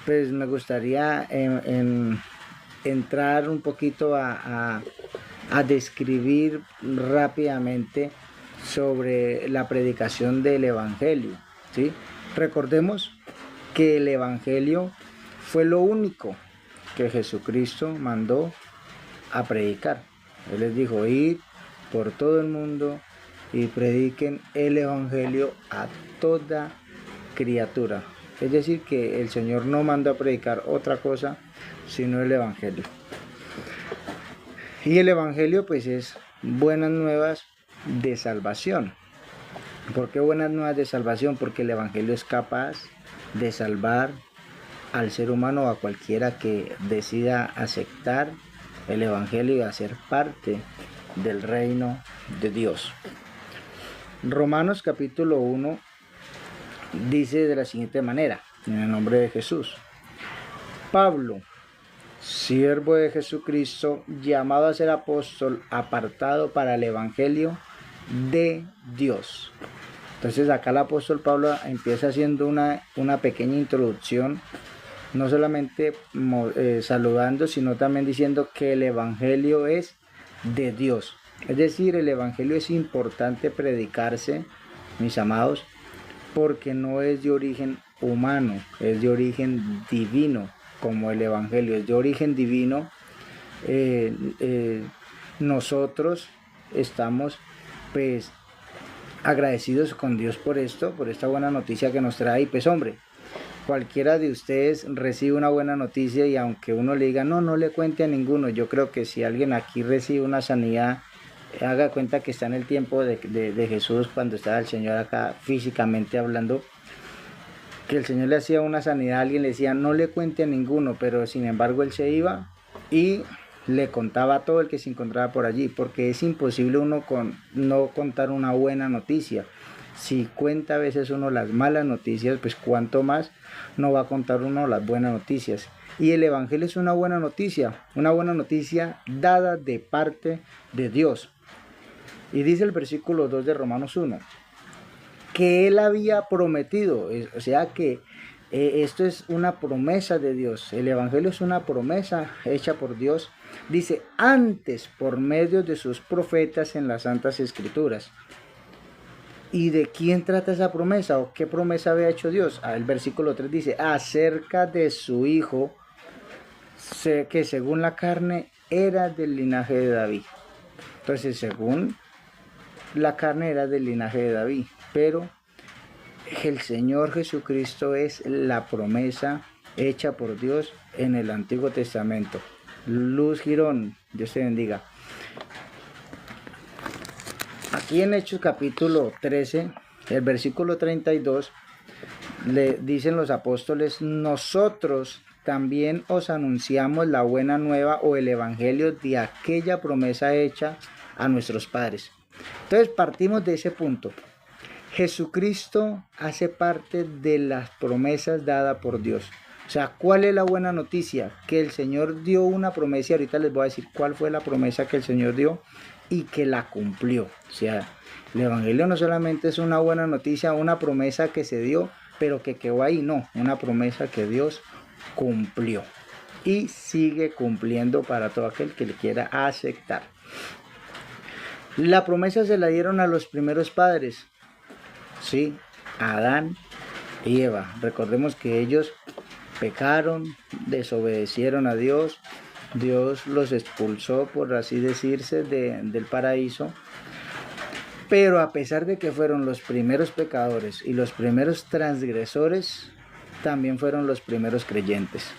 pues me gustaría entrar un poquito a describir rápidamente sobre la predicación del Evangelio, ¿sí? Recordemos que el Evangelio fue lo único que Jesucristo mandó a predicar. Él les dijo, id por todo el mundo y prediquen el Evangelio a toda criatura. Es decir, que el Señor no mandó a predicar otra cosa sino el Evangelio. Y el Evangelio pues es buenas nuevas de salvación. ¿Por qué buenas nuevas de salvación? Porque el Evangelio es capaz de salvar al ser humano o a cualquiera que decida aceptar el Evangelio y hacer parte del reino de Dios. Romanos capítulo 1 dice de la siguiente manera, en el nombre de Jesús. Pablo, siervo de Jesucristo, llamado a ser apóstol, apartado para el Evangelio de Dios. Entonces acá el apóstol Pablo empieza haciendo una pequeña introducción, no solamente saludando, sino también diciendo que el Evangelio es de Dios. Es decir, el Evangelio es importante predicarse, mis amados, porque no es de origen humano, es de origen divino, como el Evangelio es de origen divino. Nosotros estamos pues agradecidos con Dios por esto, por esta buena noticia que nos trae. Y pues hombre, cualquiera de ustedes recibe una buena noticia y aunque uno le diga no le cuente a ninguno, yo creo que si alguien aquí recibe una sanidad, haga cuenta que está en el tiempo de Jesús, cuando estaba el Señor acá físicamente hablando, que el Señor le hacía una sanidad, alguien le decía no le cuente a ninguno, pero sin embargo él se iba y le contaba a todo el que se encontraba por allí, porque es imposible uno no contar una buena noticia. Si cuenta a veces uno las malas noticias, pues cuánto más no va a contar uno las buenas noticias. Y el Evangelio es una buena noticia dada de parte de Dios. Y dice el versículo 2 de Romanos 1, que Él había prometido, o sea que esto es una promesa de Dios. El Evangelio es una promesa hecha por Dios. Dice, antes por medio de sus profetas en las Santas Escrituras. ¿Y de quién trata esa promesa? ¿O qué promesa había hecho Dios? El versículo 3 dice, acerca de su Hijo, que según la carne era del linaje de David. Entonces, según la carne era del linaje de David, pero el Señor Jesucristo es la promesa hecha por Dios en el Antiguo Testamento. Luz Girón, Dios te bendiga. Aquí en Hechos capítulo 13, el versículo 32, le dicen los apóstoles, nosotros también os anunciamos la buena nueva o el evangelio de aquella promesa hecha a nuestros padres. Entonces partimos de ese punto. Jesucristo hace parte de las promesas dadas por Dios. O sea, ¿cuál es la buena noticia? Que el Señor dio una promesa y ahorita les voy a decir cuál fue la promesa que el Señor dio y que la cumplió. O sea, el Evangelio no solamente es una buena noticia, una promesa que se dio, pero que quedó ahí, no, una promesa que Dios cumplió y sigue cumpliendo para todo aquel que le quiera aceptar. La promesa se la dieron a los primeros padres, sí, Adán y Eva. Recordemos que ellos pecaron, desobedecieron a Dios, Dios los expulsó, por así decirse, del paraíso. Pero a pesar de que fueron los primeros pecadores y los primeros transgresores, también fueron los primeros creyentes.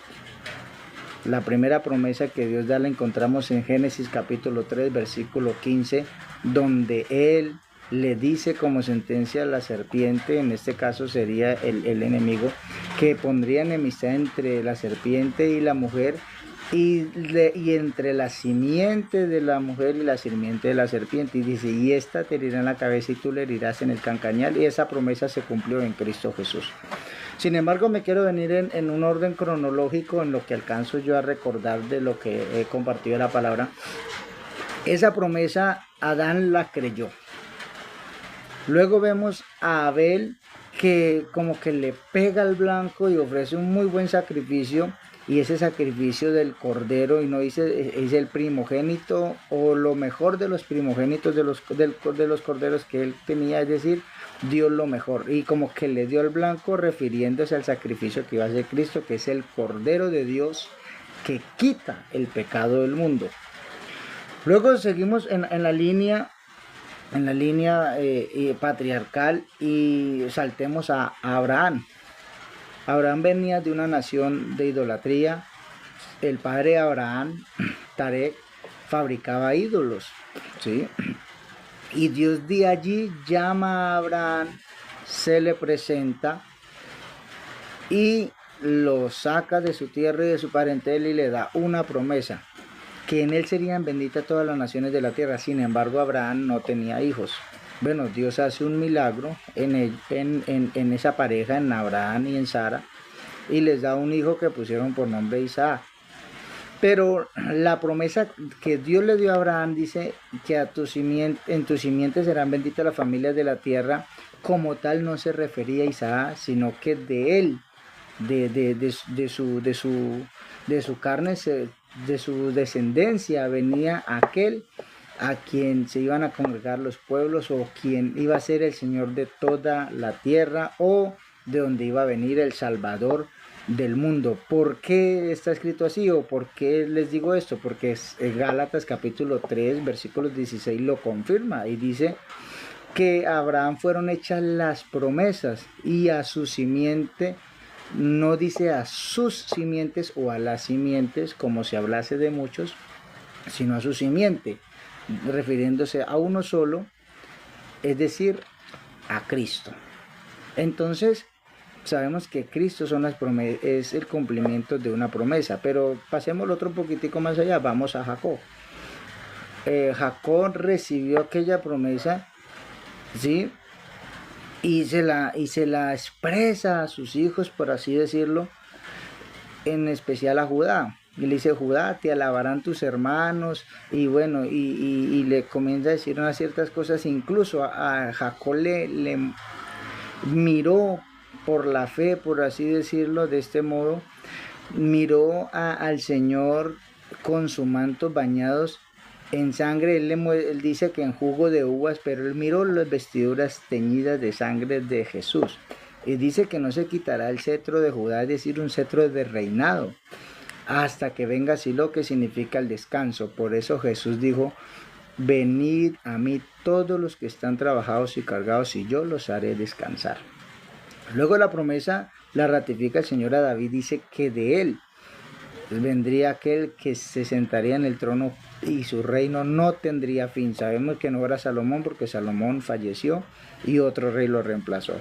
La primera promesa que Dios da la encontramos en Génesis capítulo 3, versículo 15, donde Él le dice como sentencia a la serpiente, en este caso sería el enemigo, que pondría enemistad entre la serpiente y la mujer, y entre la simiente de la mujer y la simiente de la serpiente, y dice, y esta te herirá en la cabeza y tú le herirás en el cancañal, y esa promesa se cumplió en Cristo Jesús. Sin embargo, me quiero venir en un orden cronológico en lo que alcanzo yo a recordar de lo que he compartido en la palabra. Esa promesa Adán la creyó. Luego vemos a Abel, que como que le pega al blanco y ofrece un muy buen sacrificio, y ese sacrificio del cordero, y no dice, es el primogénito o lo mejor de los primogénitos de los corderos que él tenía, es decir, dio lo mejor, y como que le dio al blanco refiriéndose al sacrificio que iba a hacer Cristo, que es el Cordero de Dios que quita el pecado del mundo. Luego seguimos en la línea patriarcal, y saltemos a Abraham. Abraham venía de una nación de idolatría. El padre de Abraham, Tarek, fabricaba ídolos, ¿sí? Y Dios de allí llama a Abraham, se le presenta y lo saca de su tierra y de su parentela, y le da una promesa, que en él serían benditas todas las naciones de la tierra. Sin embargo, Abraham no tenía hijos. Bueno, Dios hace un milagro en esa pareja, en Abraham y en Sara, y les da un hijo que pusieron por nombre Isaac. Pero la promesa que Dios le dio a Abraham dice que en tu simiente serán benditas las familias de la tierra. Como tal no se refería a Isaac, sino que de él, de su carne, de su descendencia, venía aquel a quien se iban a congregar los pueblos, o quien iba a ser el Señor de toda la tierra, o de donde iba a venir el Salvador del mundo. ¿Por qué está escrito así, o por qué les digo esto? Porque Gálatas capítulo 3 versículos 16 lo confirma, y dice que a Abraham fueron hechas las promesas, y a su simiente, no dice a sus simientes o a las simientes como si hablase de muchos, sino a su simiente, refiriéndose a uno solo, es decir, a Cristo. Entonces sabemos que Cristo es el cumplimiento de una promesa. Pero pasemos otro poquitico más allá, vamos a Jacob. Jacob recibió aquella promesa, ¿sí? Y se la expresa a sus hijos, por así decirlo, en especial a Judá. Y le dice: Judá, te alabarán tus hermanos. Y bueno, y le comienza a decir unas ciertas cosas. Incluso a Jacob le miró por la fe, por así decirlo, de este modo, miró al Señor con su manto bañados en sangre. Él dice que en jugo de uvas, pero él miró las vestiduras teñidas de sangre de Jesús. Y dice que no se quitará el cetro de Judá, es decir, un cetro de reinado, hasta que venga Silo, que significa el descanso. Por eso Jesús dijo: venid a mí todos los que están trabajados y cargados, y yo los haré descansar. Luego la promesa la ratifica el Señor a David, dice que de él vendría aquel que se sentaría en el trono, y su reino no tendría fin. Sabemos que no era Salomón, porque Salomón falleció y otro rey lo reemplazó.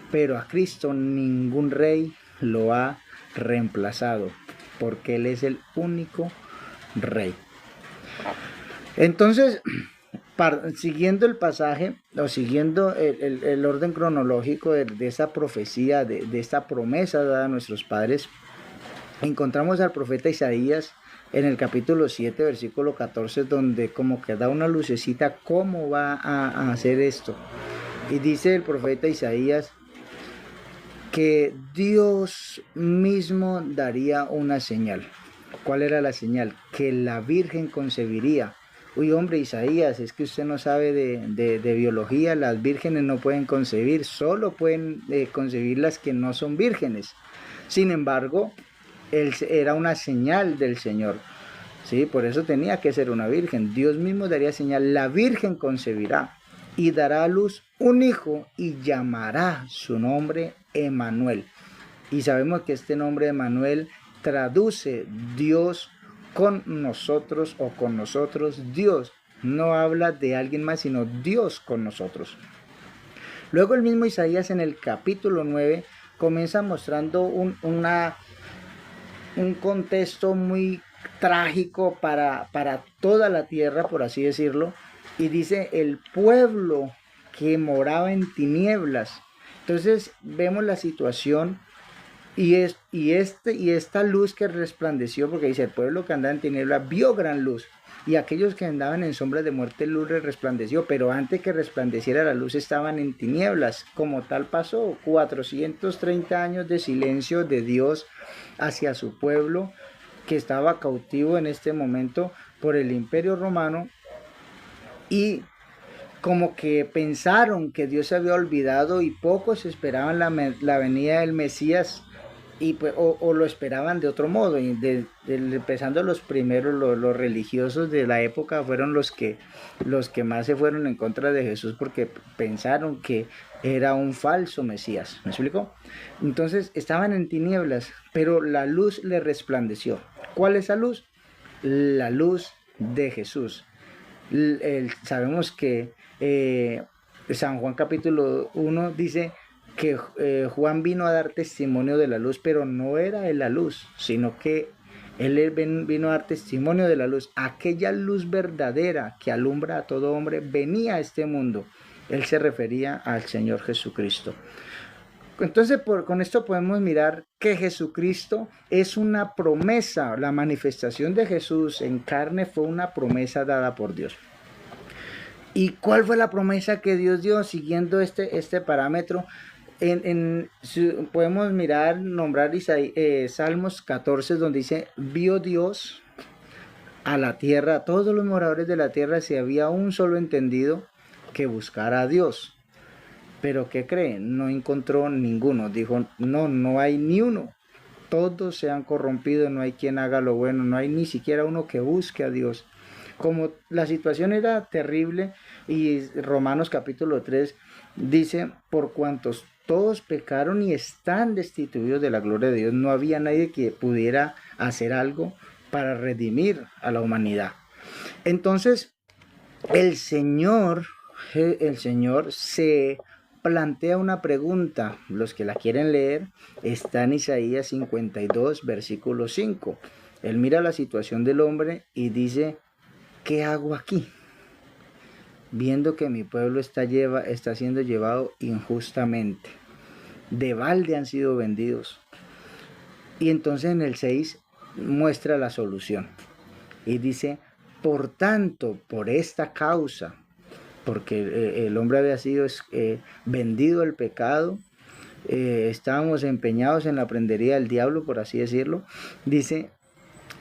Pero a Cristo ningún rey lo ha reemplazado, porque Él es el único rey. Entonces, siguiendo el pasaje, o siguiendo el orden cronológico de esa profecía, de esta promesa dada a nuestros padres, encontramos al profeta Isaías en el capítulo 7, versículo 14, donde como que da una lucecita cómo va a hacer esto. Y dice el profeta Isaías que Dios mismo daría una señal. ¿Cuál era la señal? Que la Virgen concebiría. Uy, hombre, Isaías, es que usted no sabe de biología. Las vírgenes no pueden concebir, solo pueden concebir las que no son vírgenes. Sin embargo, era una señal del Señor, ¿sí? Por eso tenía que ser una virgen. Dios mismo daría señal: la Virgen concebirá y dará a luz un hijo, y llamará su nombre Emmanuel. Y sabemos que este nombre Emmanuel traduce Dios con nosotros, o con nosotros. Dios no habla de alguien más, sino Dios con nosotros. Luego el mismo Isaías en el capítulo 9 comienza mostrando un contexto muy trágico para toda la tierra, por así decirlo, y dice: el pueblo que moraba en tinieblas. Entonces vemos la situación Y esta luz que resplandeció, porque dice, el pueblo que andaba en tinieblas vio gran luz, y aquellos que andaban en sombras de muerte, luz les resplandeció, pero antes que resplandeciera la luz estaban en tinieblas. Como tal pasó 430 años de silencio de Dios hacia su pueblo, que estaba cautivo en este momento por el Imperio Romano, y como que pensaron que Dios se había olvidado y pocos esperaban la venida del Mesías, y pues, o lo esperaban de otro modo. Y empezando los primeros, los religiosos de la época fueron los que más se fueron en contra de Jesús porque pensaron que era un falso Mesías. ¿Me explico? Entonces estaban en tinieblas, pero la luz le resplandeció. ¿Cuál es la luz? La luz de Jesús. Sabemos que San Juan capítulo 1 dice que Juan vino a dar testimonio de la luz, pero no era de la luz, sino que él vino a dar testimonio de la luz. Aquella luz verdadera que alumbra a todo hombre venía a este mundo. Él se refería al Señor Jesucristo. Entonces, con esto podemos mirar que Jesucristo es una promesa. La manifestación de Jesús en carne fue una promesa dada por Dios. ¿Y cuál fue la promesa que Dios dio siguiendo este parámetro? Podemos nombrar Salmos 14, donde dice, vio Dios a la tierra, a todos los moradores de la tierra, si había un solo entendido que buscara a Dios. Pero ¿qué creen? No encontró ninguno. Dijo, no hay ni uno. Todos se han corrompido, no hay quien haga lo bueno, no hay ni siquiera uno que busque a Dios. Como la situación era terrible, y Romanos capítulo 3 dice, por cuantos todos pecaron y están destituidos de la gloria de Dios, no había nadie que pudiera hacer algo para redimir a la humanidad. Entonces, el Señor se plantea una pregunta. Los que la quieren leer, está en Isaías 52, versículo 5. Él mira la situación del hombre y dice, ¿qué hago aquí? Viendo que mi pueblo está siendo llevado injustamente. De balde han sido vendidos. Y entonces en el 6 muestra la solución. Y dice, por tanto, por esta causa, porque el hombre había sido vendido al pecado, estábamos empeñados en la prendería del diablo, por así decirlo. Dice,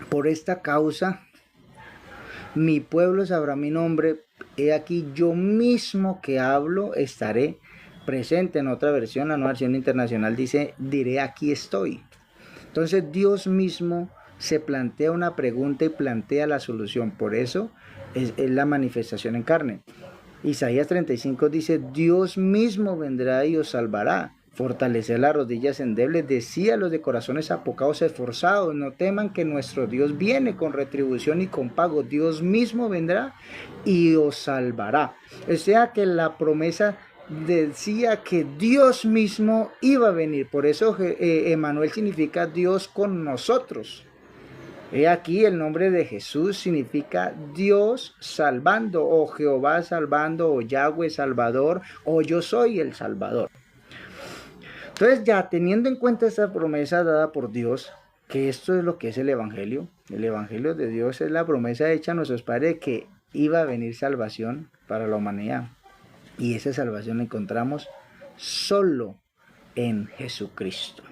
por esta causa, mi pueblo sabrá mi nombre, he aquí yo mismo que hablo estaré presente. En otra versión, la nueva versión internacional dice, diré aquí estoy. Entonces Dios mismo se plantea una pregunta y plantea la solución. Por eso es la manifestación en carne. Isaías 35 dice, Dios mismo vendrá y os salvará. Fortalecer las rodillas endebles, decía los de corazones apocados esforzados, no teman que nuestro Dios viene con retribución y con pago. Dios mismo vendrá y os salvará. O sea que la promesa decía que Dios mismo iba a venir. Por eso Emmanuel significa Dios con nosotros. He aquí el nombre de Jesús significa Dios salvando, o Jehová salvando, o Yahweh Salvador, o yo soy el Salvador. Entonces, ya teniendo en cuenta esta promesa dada por Dios, que esto es lo que es el Evangelio de Dios es la promesa hecha a nuestros padres de que iba a venir salvación para la humanidad. Y esa salvación la encontramos solo en Jesucristo.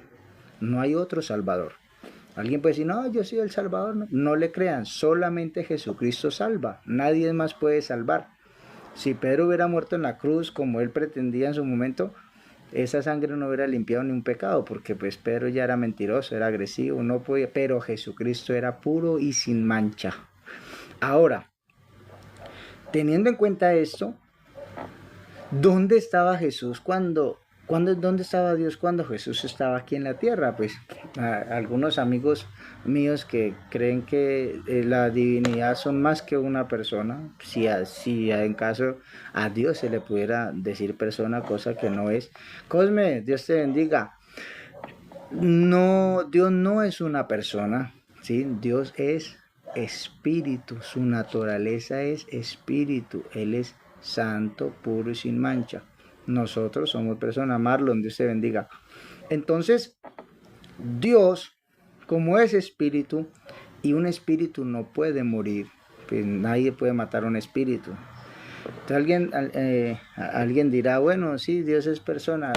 No hay otro Salvador. Alguien puede decir, no, yo soy el Salvador. No le crean, solamente Jesucristo salva. Nadie más puede salvar. Si Pedro hubiera muerto en la cruz como él pretendía en su momento, esa sangre no hubiera limpiado ni un pecado, porque pues Pedro ya era mentiroso, era agresivo, no podía, pero Jesucristo era puro y sin mancha. Ahora, teniendo en cuenta esto, ¿dónde estaba Jesús dónde estaba Dios cuando Jesús estaba aquí en la tierra? Pues algunos amigos míos que creen que la divinidad son más que una persona, si en caso a Dios se le pudiera decir persona, cosa que no es. Cosme, Dios te bendiga. No, Dios no es una persona, ¿sí? Dios es espíritu, su naturaleza es espíritu, Él es santo, puro y sin mancha. Nosotros somos personas. Marlon, Dios te bendiga. Entonces, Dios, como es espíritu, y un espíritu no puede morir, pues nadie puede matar a un espíritu. Entonces alguien dirá, bueno, sí, Dios es persona,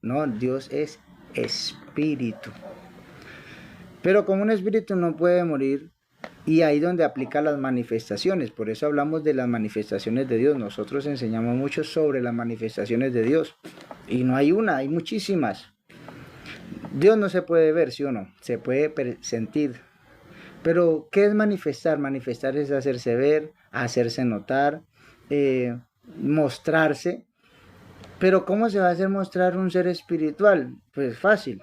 no, Dios es espíritu. Pero como un espíritu no puede morir, y ahí donde aplica las manifestaciones, por eso hablamos de las manifestaciones de Dios. Nosotros enseñamos mucho sobre las manifestaciones de Dios, y no hay una, hay muchísimas. Dios no se puede ver, ¿sí o no? Se puede sentir. Pero, ¿qué es manifestar? Manifestar es hacerse ver, hacerse notar, mostrarse. Pero, ¿cómo se va a hacer mostrar un ser espiritual? Pues fácil.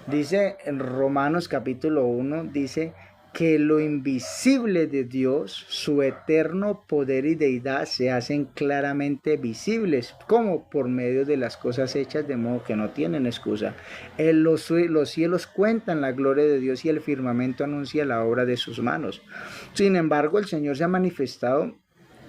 Dice en Romanos capítulo 1, dice que lo invisible de Dios, su eterno poder y deidad se hacen claramente visibles, como por medio de las cosas hechas, de modo que no tienen excusa. Los cielos cuentan la gloria de Dios y el firmamento anuncia la obra de sus manos. Sin embargo, el Señor se ha manifestado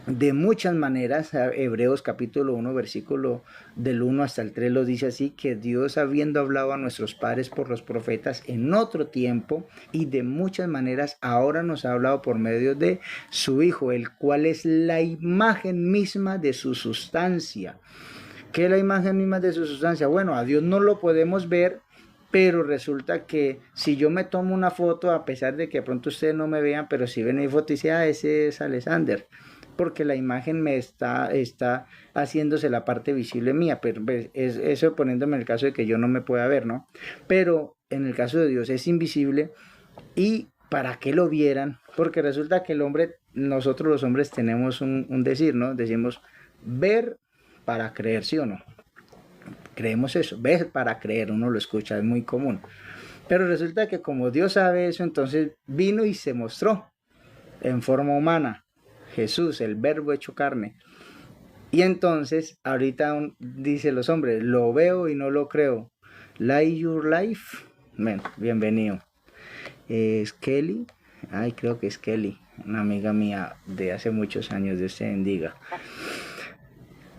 de muchas maneras. Hebreos capítulo 1, versículo del 1 hasta el 3 lo dice así, que Dios, habiendo hablado a nuestros padres por los profetas en otro tiempo y de muchas maneras, ahora nos ha hablado por medio de su Hijo, el cual es la imagen misma de su sustancia. ¿Qué es la imagen misma de su sustancia? Bueno, a Dios no lo podemos ver, pero resulta que si yo me tomo una foto, a pesar de que de pronto ustedes no me vean, pero si ven mi foto y dicen, ese es Alexander, porque la imagen me está haciéndose la parte visible mía, pero es eso poniéndome en el caso de que yo no me pueda ver, ¿no? Pero en el caso de Dios es invisible, y para que lo vieran, porque resulta que el hombre, nosotros los hombres tenemos un decir, ¿no? Decimos ver para creer, ¿sí o no? Creemos eso, ver para creer, uno lo escucha, es muy común. Pero resulta que como Dios sabe eso, entonces vino y se mostró en forma humana. Jesús, el verbo hecho carne. Y entonces, ahorita dice los hombres, lo veo y no lo creo. Live your life. Bueno, bienvenido. Es Kelly. Ay, creo que es Kelly, una amiga mía de hace muchos años, de este bendiga.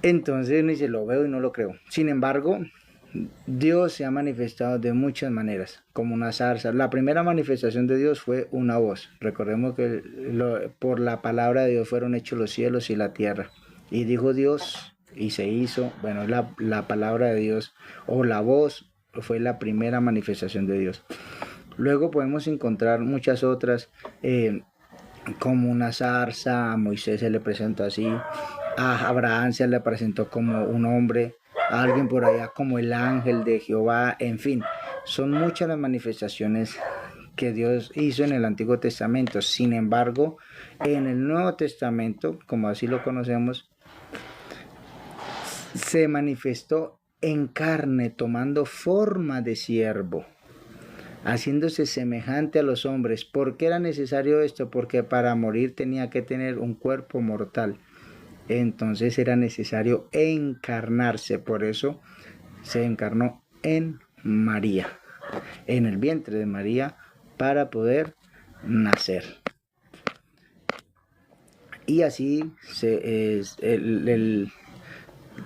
Entonces me dice, lo veo y no lo creo. Sin embargo, Dios se ha manifestado de muchas maneras, como una zarza. La primera manifestación de Dios fue una voz. Recordemos que por la palabra de Dios fueron hechos los cielos y la tierra. Y dijo Dios y se hizo. Bueno, la palabra de Dios o la voz fue la primera manifestación de Dios. Luego podemos encontrar muchas otras, como una zarza. A Moisés se le presentó así, a Abraham se le presentó como un hombre, a alguien por allá como el ángel de Jehová. En fin, son muchas las manifestaciones que Dios hizo en el Antiguo Testamento. Sin embargo, en el Nuevo Testamento, como así lo conocemos, se manifestó en carne, tomando forma de siervo, haciéndose semejante a los hombres. ¿Por qué era necesario esto? Porque para morir tenía que tener un cuerpo mortal. Entonces era necesario encarnarse. Por eso se encarnó en María, en el vientre de María, para poder nacer. Y así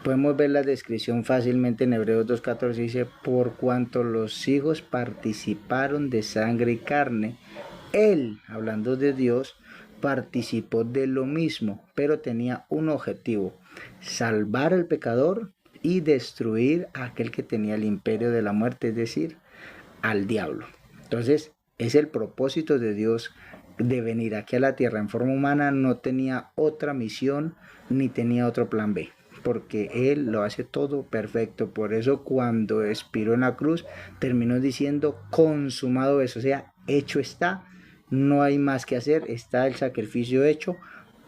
podemos ver la descripción fácilmente en Hebreos 2.14. Dice, por cuanto los hijos participaron de sangre y carne, él, hablando de Dios, participó de lo mismo, pero tenía un objetivo: salvar al pecador y destruir a aquel que tenía el imperio de la muerte, es decir, al diablo. Entonces, es el propósito de Dios de venir aquí a la tierra en forma humana. No tenía otra misión ni tenía otro plan B, porque Él lo hace todo perfecto. Por eso cuando expiró en la cruz terminó diciendo consumado es, o sea, hecho está, no hay más que hacer, está el sacrificio hecho,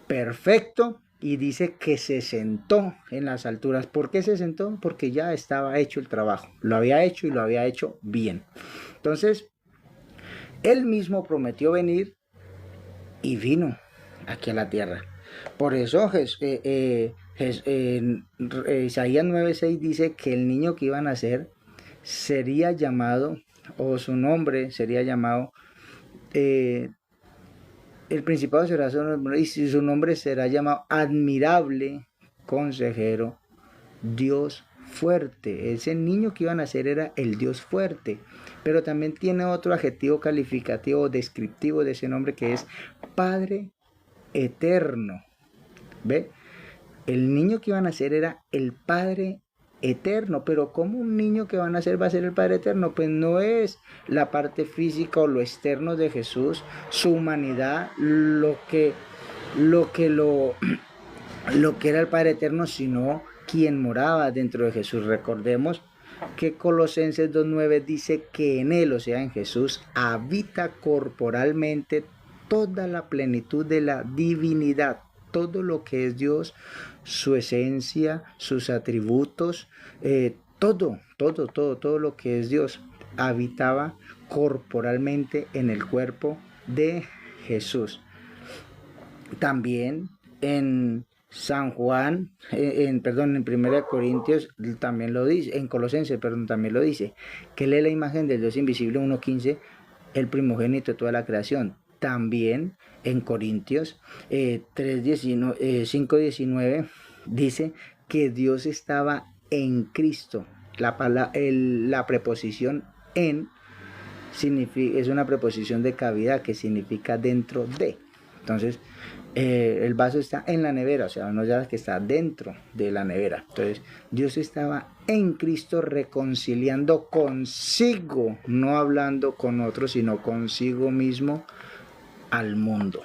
perfecto. Y dice que se sentó en las alturas. ¿Por qué se sentó? Porque ya estaba hecho el trabajo, lo había hecho y lo había hecho bien. Entonces, Él mismo prometió venir y vino aquí a la tierra. Por eso Isaías 9:6 dice que el niño que iba a nacer sería llamado, o su nombre sería llamado, el principado será su nombre, y su nombre será llamado admirable, consejero, Dios fuerte. Ese niño que iba a nacer era el Dios fuerte. pero también tiene otro adjetivo calificativo o descriptivo de ese nombre, que es Padre eterno. ¿Ve? El niño que iban a nacer era el Padre eterno, pero ¿cómo un niño que va a nacer va a ser el Padre eterno? Pues no es la parte física o lo externo de Jesús, su humanidad, lo que lo lo que era el Padre eterno, sino quien moraba dentro de Jesús. Recordemos que Colosenses 2:9 dice que en él, o sea, en Jesús, habita corporalmente toda la plenitud de la divinidad, todo lo que es Dios, su esencia, sus atributos, todo lo que es Dios habitaba corporalmente en el cuerpo de Jesús. También en San Juan, en 1 Corintios también lo dice, en Colosenses, perdón, también lo dice, que él es la imagen del Dios invisible, 1:15, el primogénito de toda la creación. También en Corintios 5:19 dice que Dios estaba en Cristo. La preposición en es una preposición de cavidad que significa dentro de. Entonces, el vaso está en la nevera, o sea, no ya que está dentro de la nevera. Entonces, Dios estaba en Cristo reconciliando consigo, no hablando con otros, sino consigo mismo al mundo.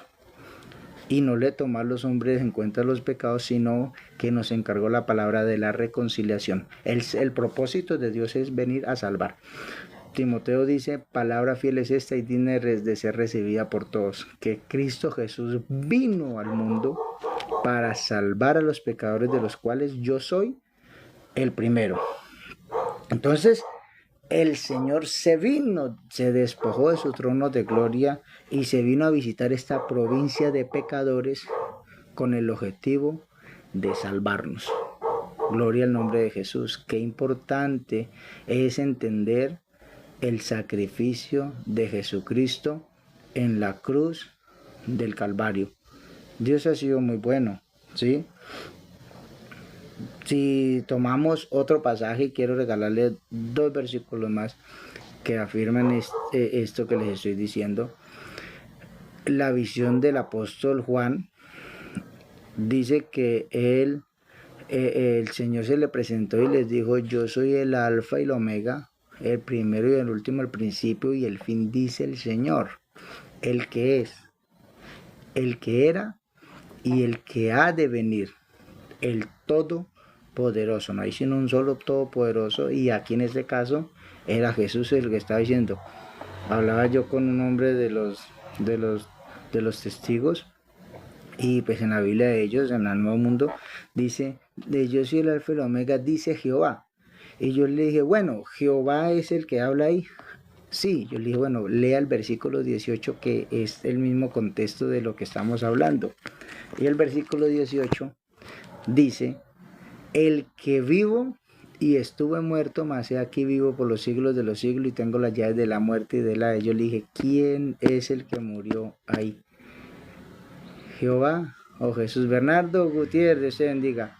Y no le tomó a los hombres en cuenta los pecados, sino que nos encargó la palabra de la reconciliación. El propósito de Dios es venir a salvar. Timoteo dice, palabra fiel es esta y digna de ser recibida por todos, que Cristo Jesús vino al mundo para salvar a los pecadores, de los cuales yo soy el primero. Entonces, el Señor se despojó de su trono de gloria y se vino a visitar esta provincia de pecadores con el objetivo de salvarnos. Gloria al nombre de Jesús. Qué importante es entender el sacrificio de Jesucristo en la cruz del Calvario. Dios ha sido muy bueno, ¿sí? Si tomamos otro pasaje, quiero regalarles 2 versículos más que afirman esto que les estoy diciendo. La visión del apóstol Juan dice que el Señor se le presentó y les dijo, yo soy el alfa y el omega, el primero y el último, el principio y el fin, dice el Señor, el que es, el que era y el que ha de venir, el todopoderoso. No hay sino un solo todopoderoso, y aquí en este caso era Jesús el que estaba diciendo. Hablaba yo con un hombre de los testigos, y pues en la Biblia de ellos, en el Nuevo Mundo, dice, de yo soy el alfa y el omega, dice Jehová. Y yo le dije, bueno, Jehová es el que habla ahí. Sí, yo le dije, bueno, lea el versículo 18, que es el mismo contexto de lo que estamos hablando. Y el versículo 18 dice, el que vivo y estuve muerto, mas he aquí vivo por los siglos de los siglos y tengo las llaves de la muerte y de la de. Yo le dije, ¿quién es el que murió ahí? Jehová o Jesús. Bernardo Gutiérrez, se bendiga.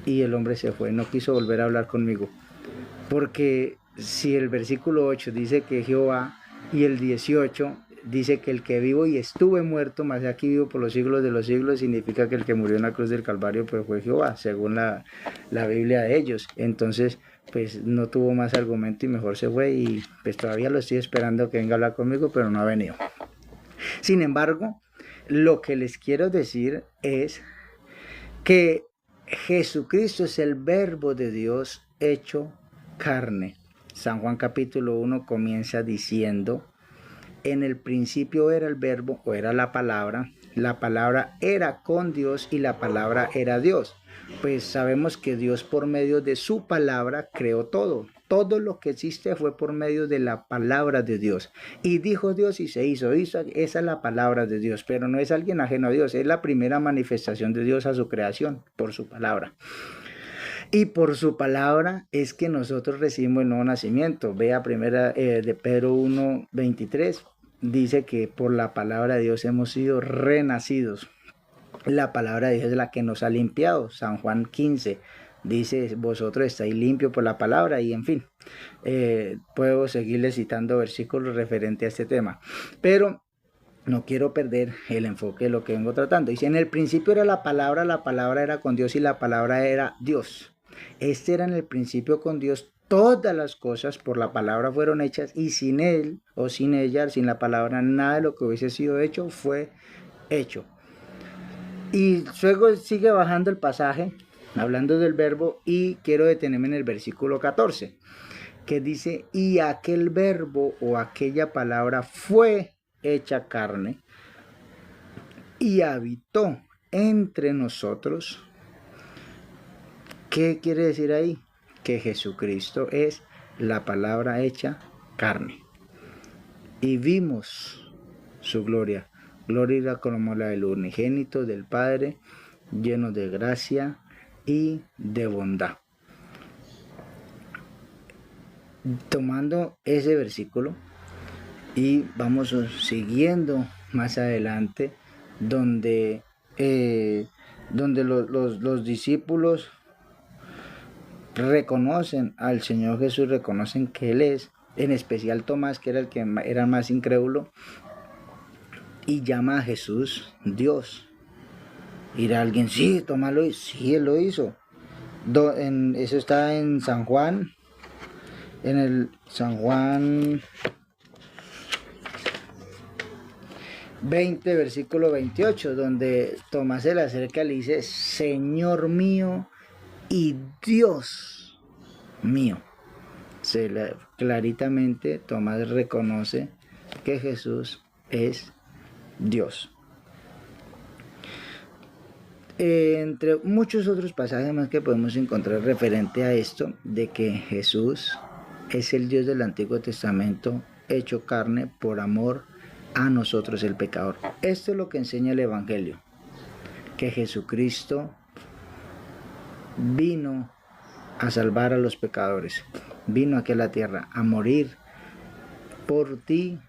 Y el hombre se fue, no quiso volver a hablar conmigo, porque si el versículo 8 dice que Jehová y el 18 dice que el que vivo y estuve muerto, más aquí vivo por los siglos de los siglos, significa que el que murió en la cruz del Calvario pues fue Jehová, según la Biblia de ellos. Entonces pues no tuvo más argumento y mejor se fue, y pues todavía lo estoy esperando que venga a hablar conmigo, pero no ha venido. Sin embargo, lo que les quiero decir es que Jesucristo es el verbo de Dios hecho carne. San Juan capítulo 1 comienza diciendo, en el principio era el verbo, o era la palabra era con Dios y la palabra era Dios. Pues sabemos que Dios por medio de su palabra creó todo. Todo lo que existe fue por medio de la palabra de Dios. Y dijo Dios y se hizo. Esa es la palabra de Dios, pero no es alguien ajeno a Dios. Es la primera manifestación de Dios a su creación, por su palabra. Y por su palabra es que nosotros recibimos el nuevo nacimiento. Vea primera de Pedro 1:23. Dice que por la palabra de Dios hemos sido renacidos. La palabra de Dios es la que nos ha limpiado. San Juan 15. dice, vosotros estáis limpios por la palabra, y en fin, puedo seguirle citando versículos referentes a este tema, pero no quiero perder el enfoque de lo que vengo tratando. Dice, en el principio era la palabra era con Dios y la palabra era Dios. Este era en el principio con Dios. Todas las cosas por la palabra fueron hechas y sin él o sin ella, sin la palabra, nada de lo que hubiese sido hecho fue hecho. Y luego sigue bajando el pasaje, hablando del verbo, y quiero detenerme en el versículo 14, que dice, y aquel verbo o aquella palabra fue hecha carne y habitó entre nosotros. ¿Qué quiere decir ahí? Que Jesucristo es la palabra hecha carne. Y vimos su gloria. Gloria como la del unigénito del Padre, lleno de gracia y de bondad. Tomando ese versículo y vamos siguiendo más adelante, donde los discípulos reconocen al Señor Jesús, reconocen que Él es, en especial Tomás, que era el que era más incrédulo, y llama a Jesús Dios. Irá alguien, sí, Tomás lo hizo, sí, Él lo hizo. Eso está en San Juan, en el San Juan 20, versículo 28, donde Tomás se le acerca y le dice, Señor mío y Dios mío. Claritamente Tomás reconoce que Jesús es Dios. Entre muchos otros pasajes más que podemos encontrar referente a esto, de que Jesús es el Dios del Antiguo Testamento hecho carne por amor a nosotros el pecador. Esto es lo que enseña el Evangelio, que Jesucristo vino a salvar a los pecadores, vino aquí a la tierra a morir por ti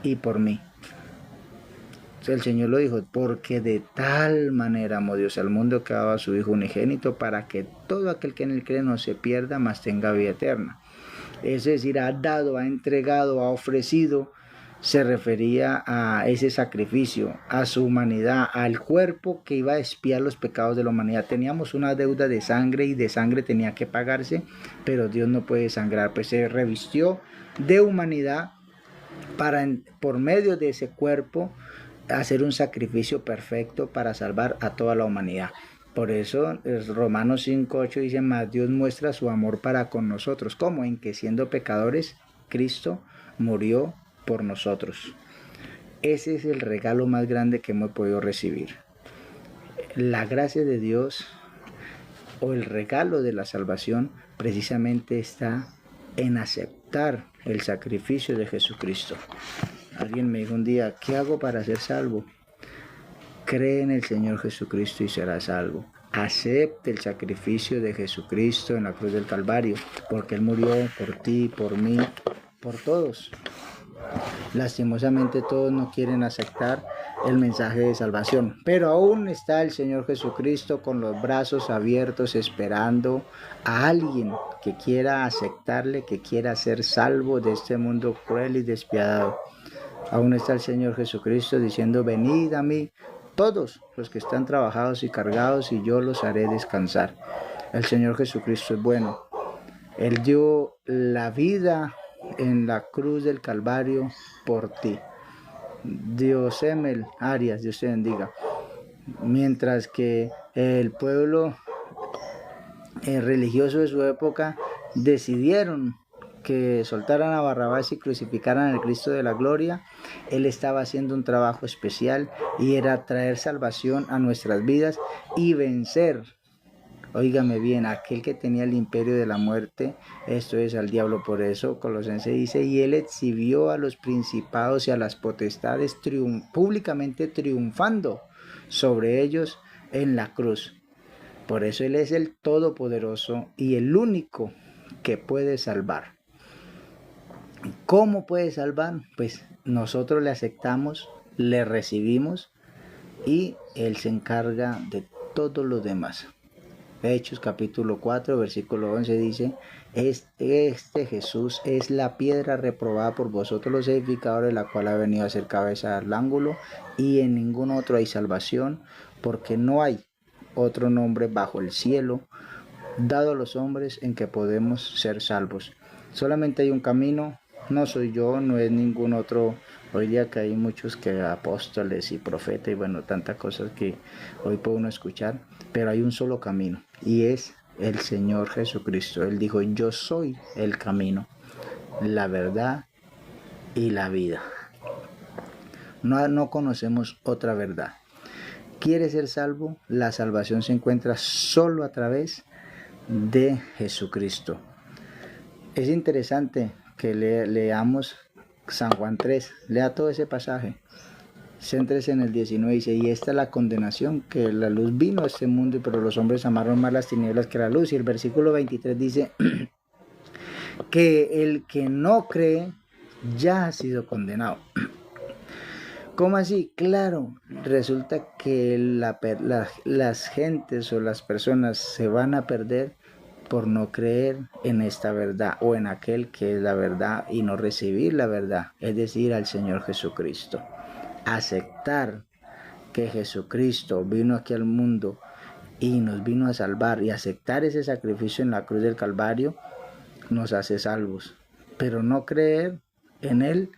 y por mí. El Señor lo dijo, porque de tal manera amó Dios al mundo que ha dado a su Hijo unigénito para que todo aquel que en él cree no se pierda, mas tenga vida eterna. Es decir, ha dado, ha entregado, ha ofrecido, se refería a ese sacrificio, a su humanidad, al cuerpo que iba a expiar los pecados de la humanidad. Teníamos una deuda de sangre y de sangre tenía que pagarse, pero Dios no puede sangrar, pues se revistió de humanidad para, por medio de ese cuerpo, hacer un sacrificio perfecto para salvar a toda la humanidad. Por eso Romanos 5:8 dice, mas Dios muestra su amor para con nosotros. ¿Cómo? En que siendo pecadores, Cristo murió por nosotros. Ese es el regalo más grande que hemos podido recibir. La gracia de Dios o el regalo de la salvación precisamente está en aceptar el sacrificio de Jesucristo. Alguien me dijo un día, ¿qué hago para ser salvo? Cree en el Señor Jesucristo y serás salvo. Acepte el sacrificio de Jesucristo en la cruz del Calvario, porque Él murió por ti, por mí, por todos. Lastimosamente todos no quieren aceptar el mensaje de salvación, pero aún está el Señor Jesucristo con los brazos abiertos esperando a alguien que quiera aceptarle, que quiera ser salvo de este mundo cruel y despiadado. Aún está el Señor Jesucristo diciendo, venid a mí todos los que están trabajados y cargados y yo los haré descansar. El Señor Jesucristo es bueno. Él dio la vida en la cruz del Calvario por ti. Dios Emel Arias, Dios te bendiga. Mientras que el pueblo religioso de su época decidieron que soltaran a Barrabás y crucificaran al Cristo de la gloria, Él estaba haciendo un trabajo especial y era traer salvación a nuestras vidas y vencer, óigame bien, aquel que tenía el imperio de la muerte, esto es al diablo. Por eso Colosenses dice, y Él exhibió a los principados y a las potestades públicamente triunfando sobre ellos en la cruz. Por eso Él es el Todopoderoso y el único que puede salvar. ¿Cómo puede salvar? Pues nosotros le aceptamos, le recibimos y Él se encarga de todo lo demás. Hechos capítulo 4, versículo 11 dice, este Jesús es la piedra reprobada por vosotros los edificadores, la cual ha venido a ser cabeza del ángulo, y en ningún otro hay salvación, porque no hay otro nombre bajo el cielo dado a los hombres en que podemos ser salvos. Solamente hay un camino, no soy yo, no es ningún otro. Hoy día que hay muchos que apóstoles y profetas y bueno, tantas cosas que hoy puede uno escuchar, pero hay un solo camino y es el Señor Jesucristo. Él dijo, yo soy el camino, la verdad y la vida. No conocemos otra verdad. ¿Quieres ser salvo? La salvación se encuentra solo a través de Jesucristo. Es interesante que leamos San Juan 3, lea todo ese pasaje, céntrese en el 19, dice, y esta es la condenación, que la luz vino a este mundo, pero los hombres amaron más las tinieblas que la luz, y el versículo 23 dice, que el que no cree ya ha sido condenado. ¿Cómo así? Claro, resulta que las gentes o las personas se van a perder por no creer en esta verdad o en aquel que es la verdad y no recibir la verdad, es decir, al Señor Jesucristo. Aceptar que Jesucristo vino aquí al mundo y nos vino a salvar y aceptar ese sacrificio en la cruz del Calvario nos hace salvos, pero no creer en Él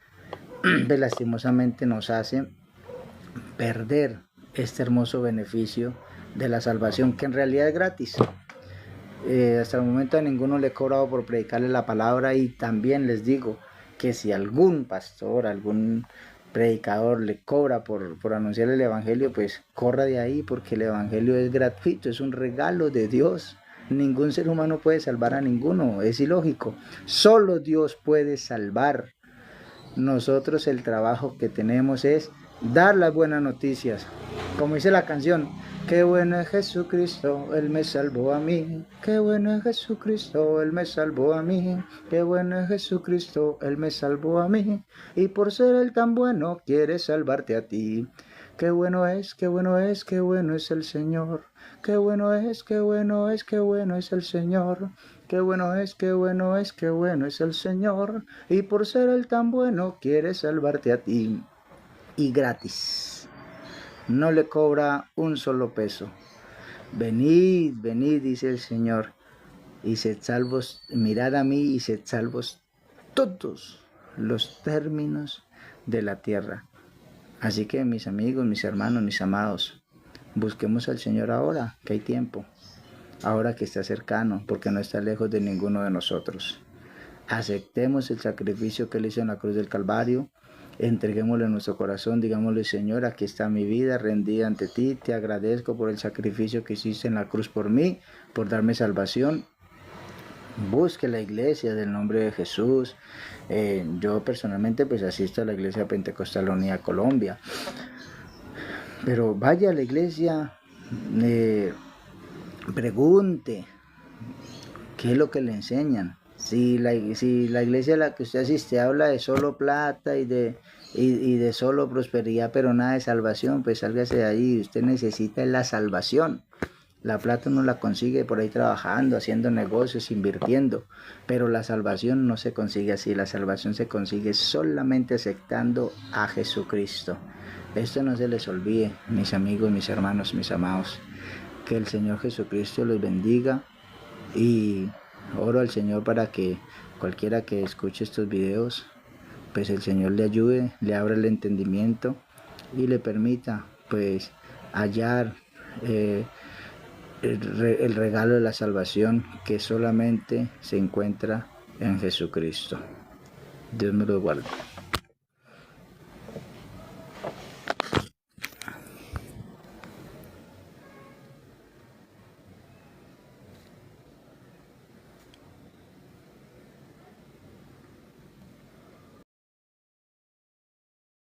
lastimosamente nos hace perder este hermoso beneficio de la salvación, que en realidad es gratis. Hasta el momento a ninguno le he cobrado por predicarle la palabra, y también les digo que si algún pastor, algún predicador le cobra por anunciar el evangelio, pues corra de ahí, porque el evangelio es gratuito, es un regalo de Dios. Ningún ser humano puede salvar a ninguno, es ilógico. Solo Dios puede salvar. Nosotros el trabajo que tenemos es dar las buenas noticias, como dice la canción, qué bueno es Jesucristo, Él me salvó a mí, qué bueno es Jesucristo, Él me salvó a mí, qué bueno es Jesucristo, Él me salvó a mí, y por ser Él tan bueno, quiere salvarte a ti. Qué bueno es, qué bueno es, qué bueno es el Señor, qué bueno es, qué bueno es, qué bueno es el Señor, qué bueno es, qué bueno es, qué bueno es el Señor, y por ser Él tan bueno, quiere salvarte a ti, y gratis. No le cobra un solo peso. Venid, venid, dice el Señor, y sed salvos, mirad a mí y sed salvos todos los términos de la tierra. Así que mis amigos, mis hermanos, mis amados, busquemos al Señor ahora, que hay tiempo, ahora que está cercano, porque no está lejos de ninguno de nosotros. Aceptemos el sacrificio que Él hizo en la cruz del Calvario, entreguémosle nuestro corazón, digámosle, Señor, aquí está mi vida rendida ante ti, te agradezco por el sacrificio que hiciste en la cruz por mí, por darme salvación. Busque la iglesia del nombre de Jesús. Yo personalmente pues asisto a la iglesia Pentecostal Unida Colombia, pero vaya a la iglesia, pregunte qué es lo que le enseñan. Si la iglesia a la que usted asiste habla de solo plata y de solo prosperidad, pero nada de salvación, pues sálgase de ahí. Usted necesita la salvación. La plata uno la consigue por ahí trabajando, haciendo negocios, invirtiendo, pero la salvación no se consigue así. La salvación se consigue solamente aceptando a Jesucristo. Esto no se les olvide, mis amigos, mis hermanos, mis amados. Que el Señor Jesucristo los bendiga, y oro al Señor para que cualquiera que escuche estos videos, pues el Señor le ayude, le abra el entendimiento y le permita pues hallar el regalo de la salvación que solamente se encuentra en Jesucristo. Dios me lo guarde.